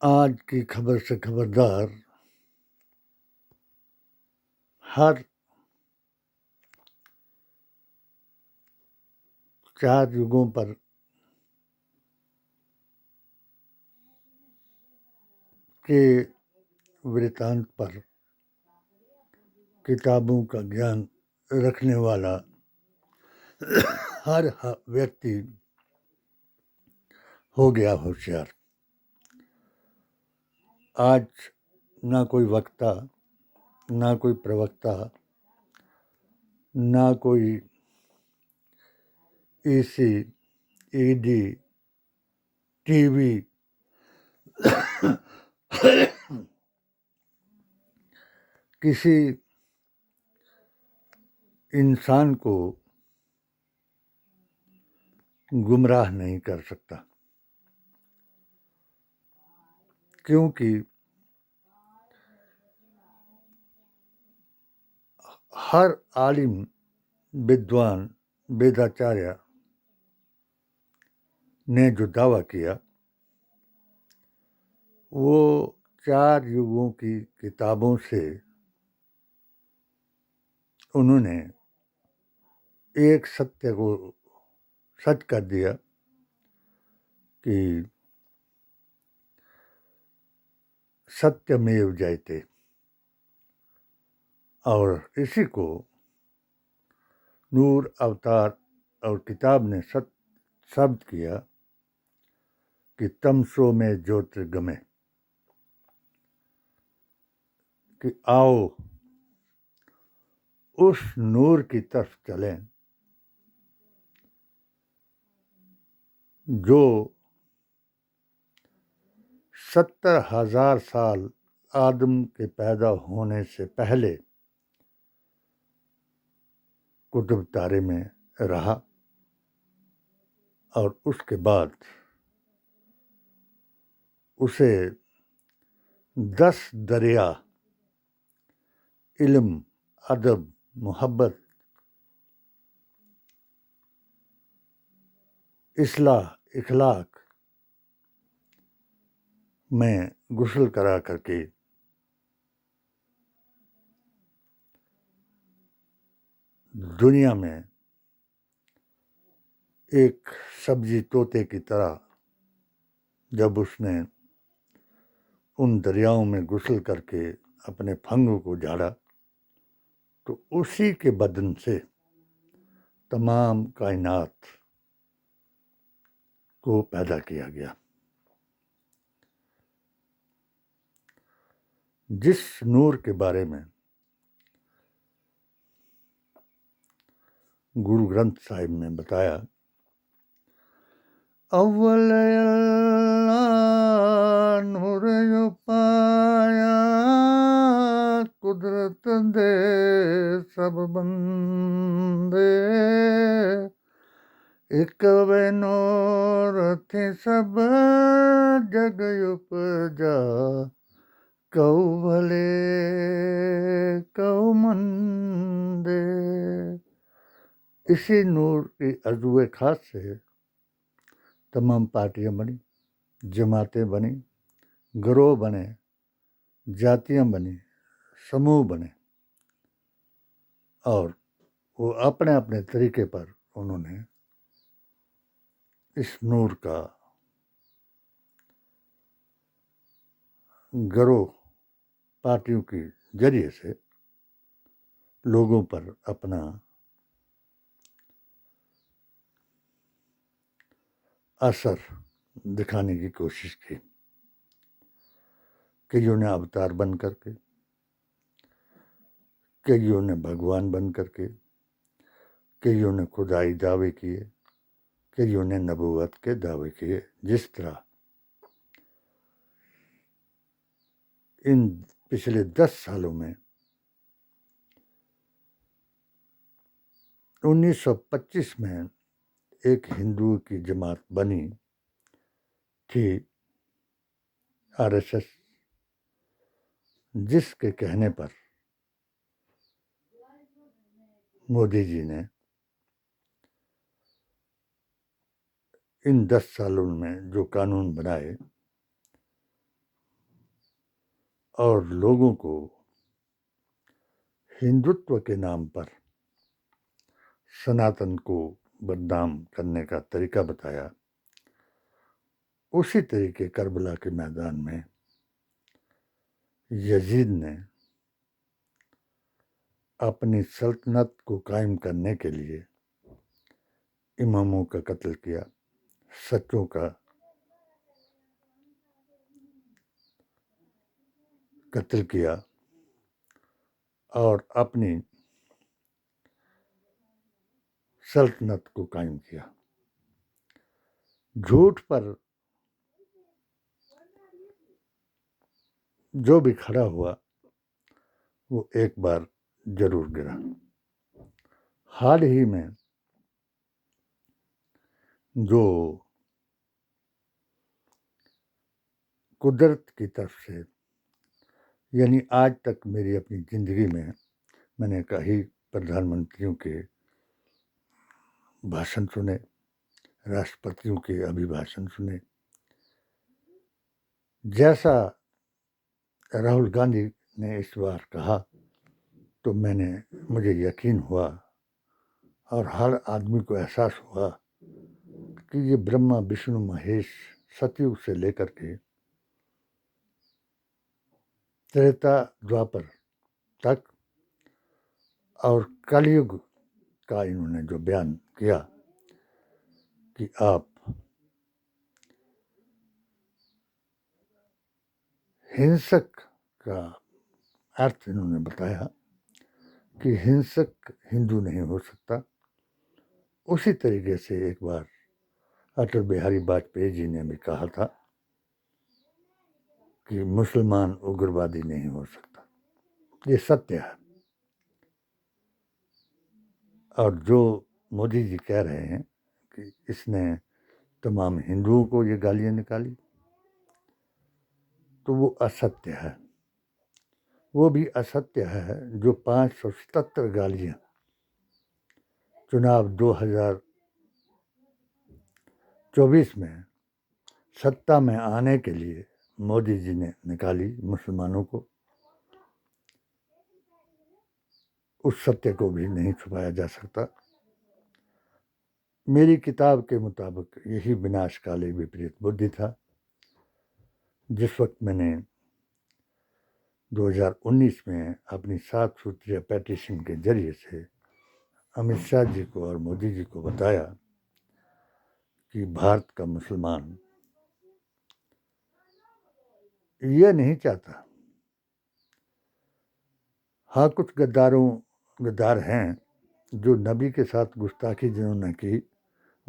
आज की खबर से खबरदार हर 4 युगों पर के वृत्तांत पर किताबों का ज्ञान रखने वाला हर व्यक्ति हो गया होशियार। आज ना कोई वक्ता, ना कोई प्रवक्ता, ना कोई ईसी, ईडी, टीवी किसी इंसान को गुमराह नहीं कर सकता, क्योंकि हर आलिम, विद्वान, वेदाचार्य ने जो दावा किया वो 4 युगों की किताबों से उन्होंने एक सत्य को सच कर दिया कि सत्यमेव जयते, और इसी को नूर, अवतार और किताब ने शब्द किया कि तमसो में ज्योतिर्गमय, कि आओ उस नूर की तरफ चलें जो 70,000 साल आदम के पैदा होने से पहले कुतुब तारे में रहा और उसके बाद उसे 10 दरिया इल्म, अदब, मोहब्बत, इस्लाह, इखलाक में गुस्ल करा करके दुनिया में एक सब्जी तोते की तरह जब उसने उन दरियाओं में गुस्ल करके अपने फंग को झाड़ा तो उसी के बदन से तमाम कायनात को पैदा किया गया। जिस नूर के बारे में गुरु ग्रंथ साहिब में बताया, अव्वल नूर जो पाया कुदरत दे सब बंदे, एक वे नूर थे सब जग उपजा, कऊ भले कऊ मंदे। इसी नूर की अर्जुए खास से तमाम पार्टियां बनी, जमातें बनी, गिरोह बने, जातियां बनी, समूह बने, और वो अपने अपने तरीके पर उन्होंने इस नूर का गिरोह पार्टियों के जरिए से लोगों पर अपना असर दिखाने की कोशिश की। कईयों ने अवतार बन करके, कईयों ने भगवान बन करके, कईयों ने खुदाई दावे किए, कईयों ने नबूवत के दावे किए। जिस तरह इन पिछले 10 सालों में 1925 में एक हिंदू की जमात बनी थी, आरएसएस, जिसके कहने पर मोदी जी ने इन 10 सालों में जो कानून बनाए और लोगों को हिंदुत्व के नाम पर सनातन को बदनाम करने का तरीका बताया, उसी तरीके करबला के मैदान में यजीद ने अपनी सल्तनत को कायम करने के लिए इमामों का कत्ल किया, सच्चों का कत्ल किया और अपनी सल्तनत को कायम किया। झूठ पर जो भी खड़ा हुआ वो एक बार जरूर गिरा। हाल ही में जो कुदरत की तरफ से, यानी आज तक मेरी अपनी ज़िंदगी में मैंने कई प्रधानमंत्रियों के भाषण सुने, राष्ट्रपतियों के अभिभाषण सुने, जैसा राहुल गांधी ने इस बार कहा तो मुझे यकीन हुआ और हर आदमी को एहसास हुआ कि ये ब्रह्मा विष्णु महेश सतयुग से लेकर के त्रेता द्वापर तक और कलयुग का इन्होंने जो बयान किया कि आप हिंसक का अर्थ इन्होंने बताया कि हिंसक हिंदू नहीं हो सकता। उसी तरीके से एक बार अटल बिहारी वाजपेयी जी ने भी कहा था कि मुसलमान उग्रवादी नहीं हो सकता। ये सत्य है। और जो मोदी जी कह रहे हैं कि इसने तमाम हिंदुओं को ये गालियाँ निकाली, तो वो असत्य है। वो भी असत्य है जो 577 गालियाँ चुनाव 2024 में सत्ता में आने के लिए मोदी जी ने निकाली मुसलमानों को, उस सत्य को भी नहीं छुपाया जा सकता। मेरी किताब के मुताबिक यही विनाशकाली विपरीत बुद्धि था। जिस वक्त मैंने 2019 में अपनी 7 सूत्रीय पेटिशन के जरिए से अमित शाह जी को और मोदी जी को बताया कि भारत का मुसलमान ये नहीं चाहता। हाँ, कुछ गद्दार हैं जो नबी के साथ गुस्ताखी जिन्होंने की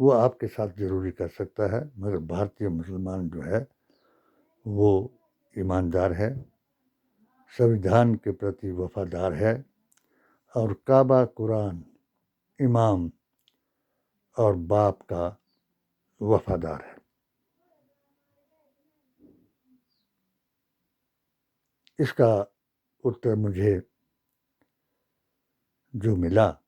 वो आपके साथ जरूरी कर सकता है, मगर भारतीय मुसलमान जो है वो ईमानदार है, संविधान के प्रति वफादार है और काबा, कुरान, इमाम और बाप का वफादार है। इसका उत्तर मुझे जो मिला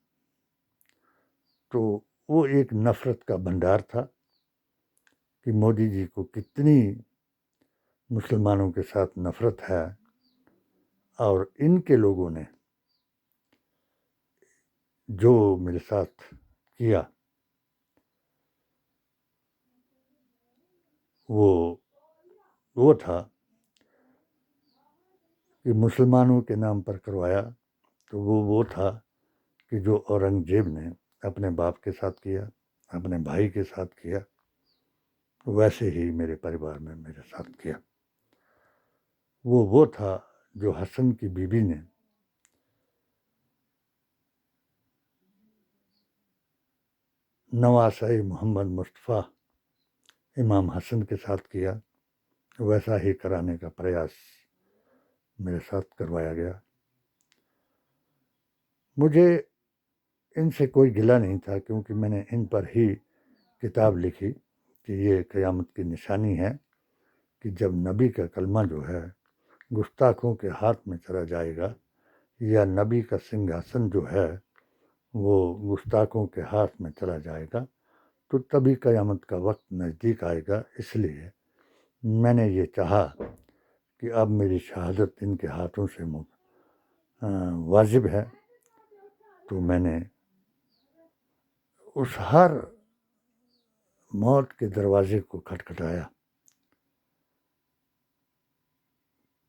तो वो एक नफ़रत का भंडार था कि मोदी जी को कितनी मुसलमानों के साथ नफ़रत है और इनके लोगों ने जो मेरे साथ किया वो था कि मुसलमानों के नाम पर करवाया, तो वो था कि जो औरंगजेब ने अपने बाप के साथ किया, अपने भाई के साथ किया, वैसे ही मेरे परिवार में मेरे साथ किया। वो था जो हसन की बीबी ने नवासाई मोहम्मद मुस्तफ़ा इमाम हसन के साथ किया, वैसा ही कराने का प्रयास मेरे साथ करवाया गया। मुझे इनसे कोई गिला नहीं था क्योंकि मैंने इन पर ही किताब लिखी कि ये क़यामत की निशानी है कि जब नबी का कलमा जो है गुस्ताखों के हाथ में चला जाएगा या नबी का सिंहासन जो है वो गुस्ताखों के हाथ में चला जाएगा, तो तभी क़यामत का वक्त नज़दीक आएगा। इसलिए मैंने ये चाहा कि अब मेरी शहादत इनके हाथों से वाजिब है, तो मैंने उस हर मौत के दरवाजे को खटखटाया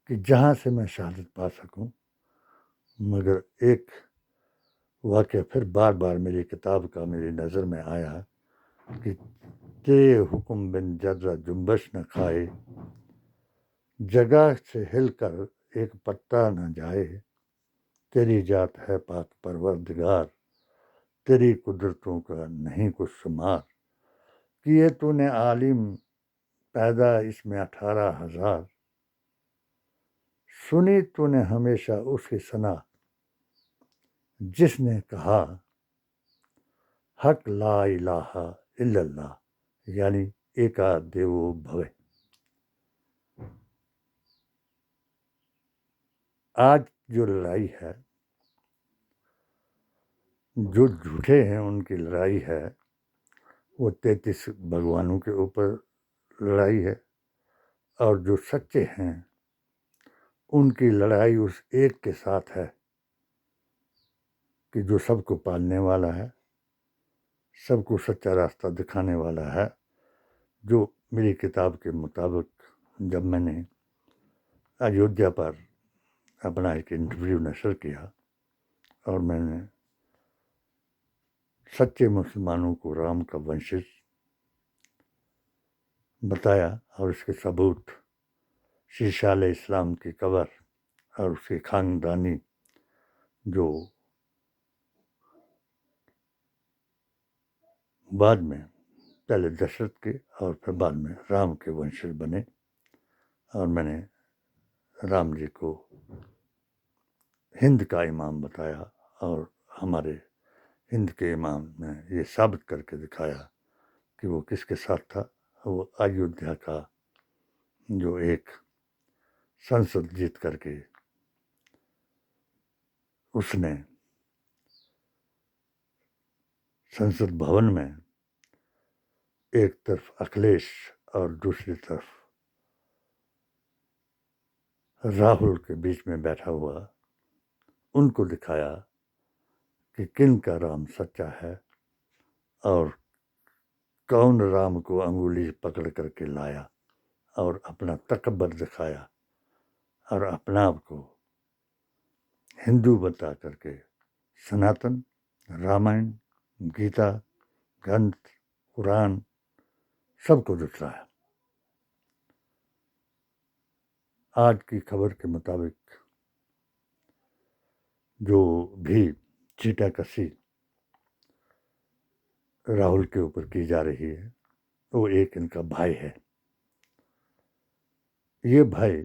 कि जहाँ से मैं शहादत पा सकूं। मगर एक वाक़या फिर बार बार मेरी किताब का मेरी नज़र में आया कि तेरे हुक्म बिन जर्रा जुम्बश न खाए, जगह से हिलकर एक पत्ता न जाए, तेरी जात है पाक परवरदिगार, तेरी कुदरतों का नहीं कुछ शुमार, किए तूने आलिम पैदा इसमें 18,000, सुनी तूने हमेशा उसकी सना जिसने कहा हक ला इलाहा इल्लल्लाह, यानी एका देवो भवे। आज जो लड़ाई है, जो झूठे हैं उनकी लड़ाई है, वो 33 भगवानों के ऊपर लड़ाई है, और जो सच्चे हैं उनकी लड़ाई उस एक के साथ है कि जो सबको पालने वाला है, सबको सच्चा रास्ता दिखाने वाला है। जो मेरी किताब के मुताबिक जब मैंने अयोध्या पर अपना एक इंटरव्यू नशर किया और मैंने सच्चे मुसलमानों को राम का वंशज बताया और इसके सबूत शीशाल इस्लाम की कबर और उसकी खानदानी जो बाद में पहले दशरथ के और फिर बाद में राम के वंशज बने, और मैंने राम जी को हिंद का इमाम बताया और हमारे हिंद के इमाम ने ये साबित करके दिखाया कि वो किसके साथ था। वो अयोध्या का जो एक संसद जीत करके उसने संसद भवन में एक तरफ अखिलेश और दूसरी तरफ राहुल के बीच में बैठा हुआ उनको दिखाया कि किन का राम सच्चा है और कौन राम को अंगुली पकड़ करके लाया और अपना तकब्बर दिखाया और अपना आप को हिंदू बता करके सनातन, रामायण, गीता, ग्रंथ, कुरान सबको जुटलाया। आज की खबर के मुताबिक जो भी चीटाकशी राहुल के ऊपर की जा रही है, वो एक इनका भाई है। ये भाई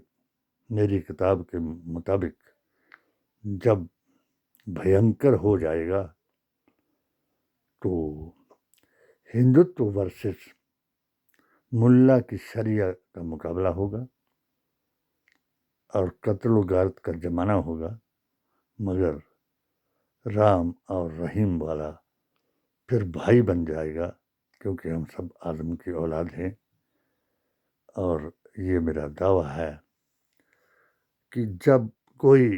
मेरी किताब के मुताबिक जब भयंकर हो जाएगा तो हिंदुत्व वर्सेस मुल्ला की शरिया का मुकाबला होगा और कत्ल गारत का जमाना होगा। मगर राम और रहीम वाला फिर भाई बन जाएगा, क्योंकि हम सब आदम की औलाद हैं। और ये मेरा दावा है कि जब कोई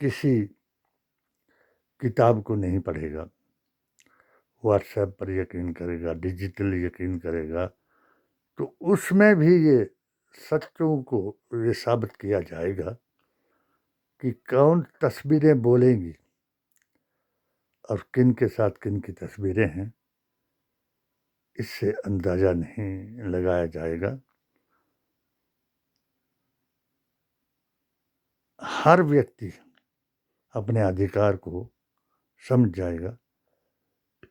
किसी किताब को नहीं पढ़ेगा, व्हाट्सएप पर यकीन करेगा, डिजिटल यकीन करेगा, तो उसमें भी ये सच्चों को ये साबित किया जाएगा कि कौन तस्वीरें बोलेंगी और किन के साथ किन की तस्वीरें हैं, इससे अंदाज़ा नहीं लगाया जाएगा। हर व्यक्ति अपने अधिकार को समझ जाएगा।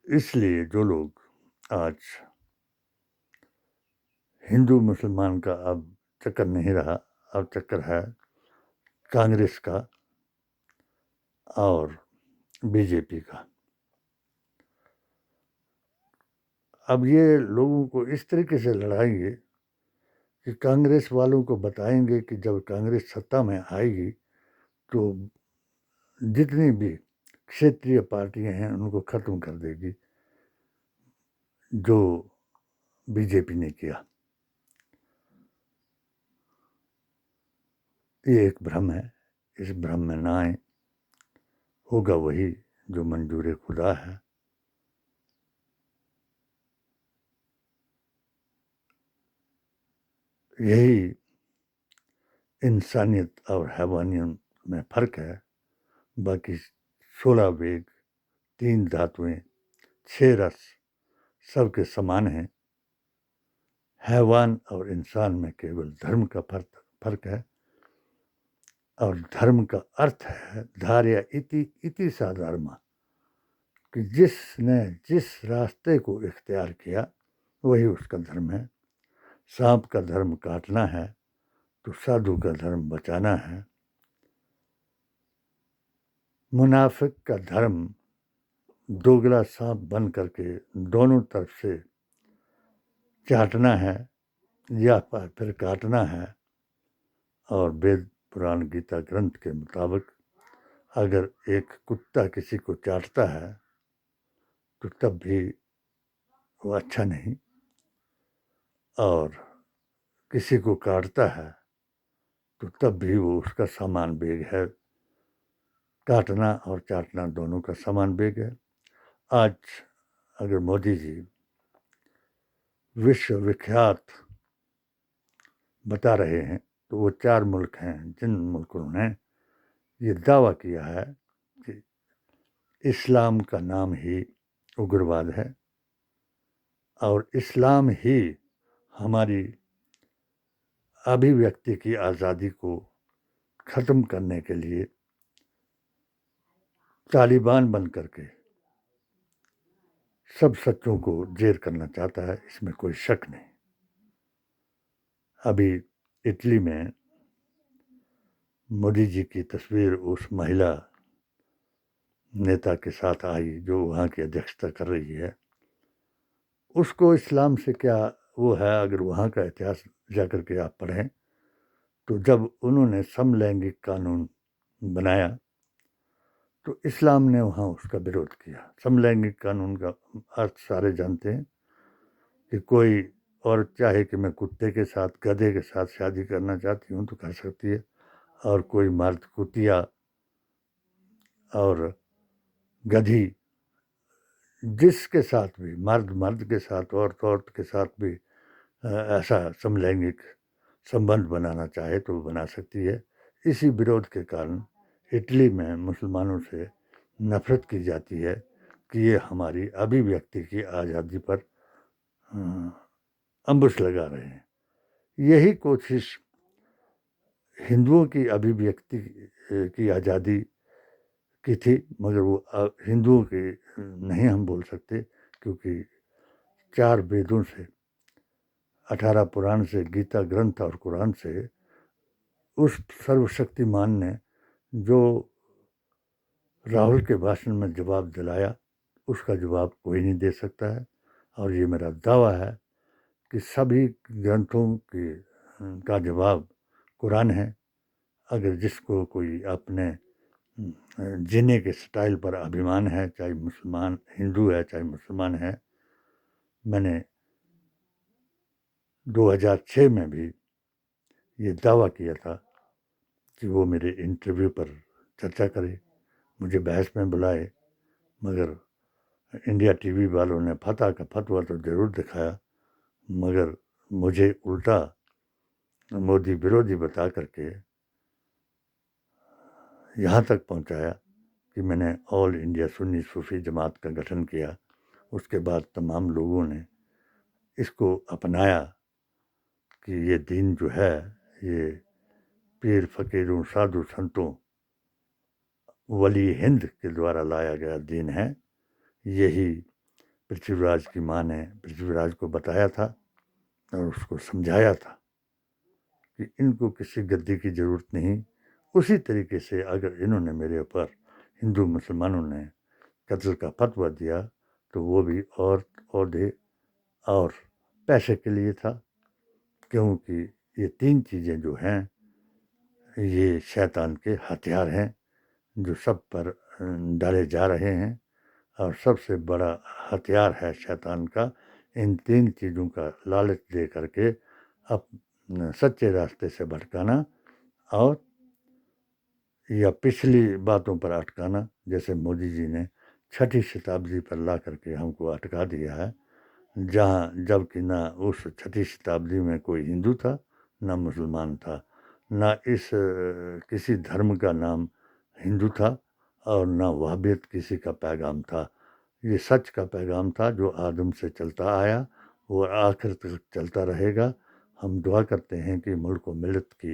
इसलिए जो लोग आज हिंदू मुसलमान का अब चक्कर नहीं रहा, अब चक्कर है कांग्रेस का और बीजेपी का। अब ये लोगों को इस तरीके से लड़ाएंगे कि कांग्रेस वालों को बताएंगे कि जब कांग्रेस सत्ता में आएगी तो जितनी भी क्षेत्रीय पार्टियां हैं उनको ख़त्म कर देगी, जो बीजेपी ने किया। ये एक भ्रम है, इस भ्रम में ना आए। होगा वही जो मंजूर खुदा है। यही इंसानियत और हैवानियत में फ़र्क है। बाकी 16 वेग, 3 धातुएं, 6 रस सबके समान हैं। हैवान और इंसान में केवल धर्म का फर्क है। और धर्म का अर्थ है धार्य इति सा धर्म, कि जिसने जिस रास्ते को इख्तियार किया वही उसका धर्म है। सांप का धर्म काटना है तो साधु का धर्म बचाना है। मुनाफिक का धर्म दोगला सांप बन करके दोनों तरफ से चाटना है या फिर काटना है। और वेद पुराण गीता ग्रंथ के मुताबिक अगर एक कुत्ता किसी को चाटता है तो तब भी वो अच्छा नहीं, और किसी को काटता है तो तब भी वो उसका समान वेग है। काटना और चाटना दोनों का समान वेग है। आज अगर मोदी जी विश्व विख्यात बता रहे हैं तो वो 4 मुल्क हैं जिन मुल्कों ने ये दावा किया है कि इस्लाम का नाम ही उग्रवाद है और इस्लाम ही हमारी अभिव्यक्ति की आज़ादी को ख़त्म करने के लिए तालिबान बन करके सब सच्चों को जेर करना चाहता है, इसमें कोई शक नहीं। अभी इटली में मोदी जी की तस्वीर उस महिला नेता के साथ आई जो वहाँ की अध्यक्षता कर रही है। उसको इस्लाम से क्या वो है, अगर वहाँ का इतिहास जाकर के आप पढ़ें तो जब उन्होंने समलैंगिक कानून बनाया तो इस्लाम ने वहाँ उसका विरोध किया। समलैंगिक कानून का अर्थ सारे जानते हैं कि कोई औरत चाहे कि मैं कुत्ते के साथ, गधे के साथ शादी करना चाहती हूँ तो कर सकती है, और कोई मर्द कुतिया और गधी जिसके साथ भी, मर्द मर्द के साथ, औरत औरत के साथ भी ऐसा समलैंगिक संबंध बनाना चाहे तो वो बना सकती है। इसी विरोध के कारण इटली में मुसलमानों से नफरत की जाती है कि ये हमारी अभिव्यक्ति की आज़ादी पर अंकुश लगा रहे हैं। यही कोशिश हिंदुओं की अभिव्यक्ति की आज़ादी की थी, मगर वो हिंदुओं की नहीं हम बोल सकते, क्योंकि 4 वेदों से, 18 पुराण से, गीता ग्रंथ और कुरान से उस सर्वशक्तिमान ने जो राहुल के भाषण में जवाब दिलाया उसका जवाब कोई नहीं दे सकता है। और ये मेरा दावा है कि सभी ग्रंथों का जवाब कुरान है। अगर जिसको कोई अपने जीने के स्टाइल पर अभिमान है, चाहे मुसलमान हिंदू है चाहे मुसलमान है। मैंने 2006 में भी ये दावा किया था कि वो मेरे इंटरव्यू पर चर्चा करे, मुझे बहस में बुलाए, मगर इंडिया टीवी वालों ने फतह का फतवा तो ज़रूर दिखाया, मगर मुझे उल्टा मोदी विरोधी बता करके यहाँ तक पहुँचाया कि मैंने ऑल इंडिया सुन्नी सूफ़ी जमात का गठन किया। उसके बाद तमाम लोगों ने इसको अपनाया कि ये दीन जो है ये पीर फ़कीरों साधु संतों वली हिंद के द्वारा लाया गया दीन है। यही पृथ्वीराज की माँ ने पृथ्वीराज को बताया था और उसको समझाया था कि इनको किसी गद्दी की ज़रूरत नहीं। उसी तरीके से अगर इन्होंने मेरे ऊपर, हिंदू मुसलमानों ने कत्ल का फतवा दिया तो वो भी और औहदे और पैसे के लिए था, क्योंकि ये 3 चीज़ें जो हैं ये शैतान के हथियार हैं जो सब पर डाले जा रहे हैं। और सबसे बड़ा हथियार है शैतान का इन 3 चीज़ों का लालच दे करके अब सच्चे रास्ते से भटकाना और या पिछली बातों पर अटकाना, जैसे मोदी जी ने 6ठी शताब्दी पर ला करके हमको अटका दिया है, जहाँ जबकि ना उस 6ठी शताब्दी में कोई हिंदू था, ना मुसलमान था, ना इस किसी धर्म का नाम हिंदू था और ना वहाबियत किसी का पैगाम था। ये सच का पैगाम था जो आदम से चलता आया, वो आखिर तक चलता रहेगा। हम दुआ करते हैं कि मुल्क व मिल्लत की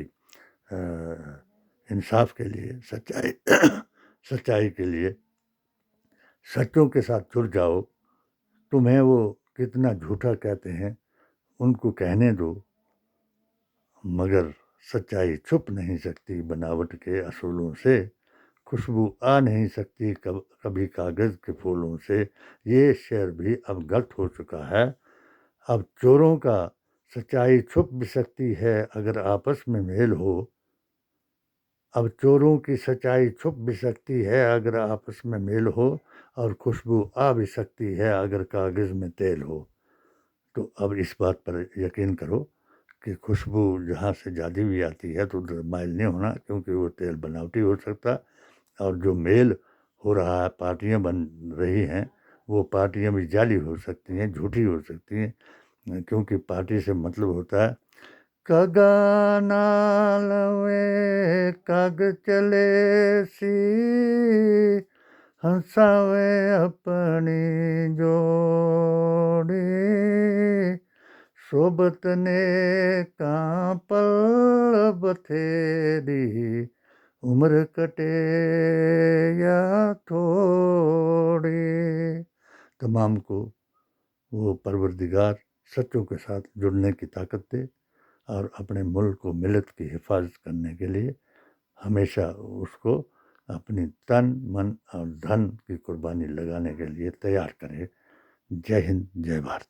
इंसाफ के लिए, सच्चाई सच्चाई के लिए सच्चों के साथ जुड़ जाओ। तुम्हें वो कितना झूठा कहते हैं उनको कहने दो, मगर सच्चाई छुप नहीं सकती बनावट के असूलों से, खुशबू आ नहीं सकती कभी कागज़ के फूलों से। ये शेर भी अब गलत हो चुका है। अब चोरों का सच्चाई छुप भी सकती है अगर आपस में मेल हो। अब चोरों की सच्चाई छुप भी सकती है अगर आपस में मेल हो, और खुशबू आ भी सकती है अगर कागज़ में तेल हो। तो अब इस बात पर यकीन करो कि खुशबू जहाँ से ज़्यादा भी आती है तो उधर माइल नहीं होना, क्योंकि वो तेल बनावटी हो सकता। और जो मेल हो रहा है, पार्टियां बन रही हैं, वो पार्टियां भी जाली हो सकती हैं, झूठी हो सकती हैं, क्योंकि पार्टी से मतलब होता है कगा नाल वे कग चले सी, हंसावे अपनी जोड़ी, सोबत ने कांपल बथेरी, उम्र कटे या थोड़ी। तमाम को वो परवरदिगार सच्चों के साथ जुड़ने की ताकत दे और अपने मुल्क को मिल्लत की हिफाजत करने के लिए हमेशा उसको अपनी तन मन और धन की कुर्बानी लगाने के लिए तैयार करे। जय हिंद, जय भारत।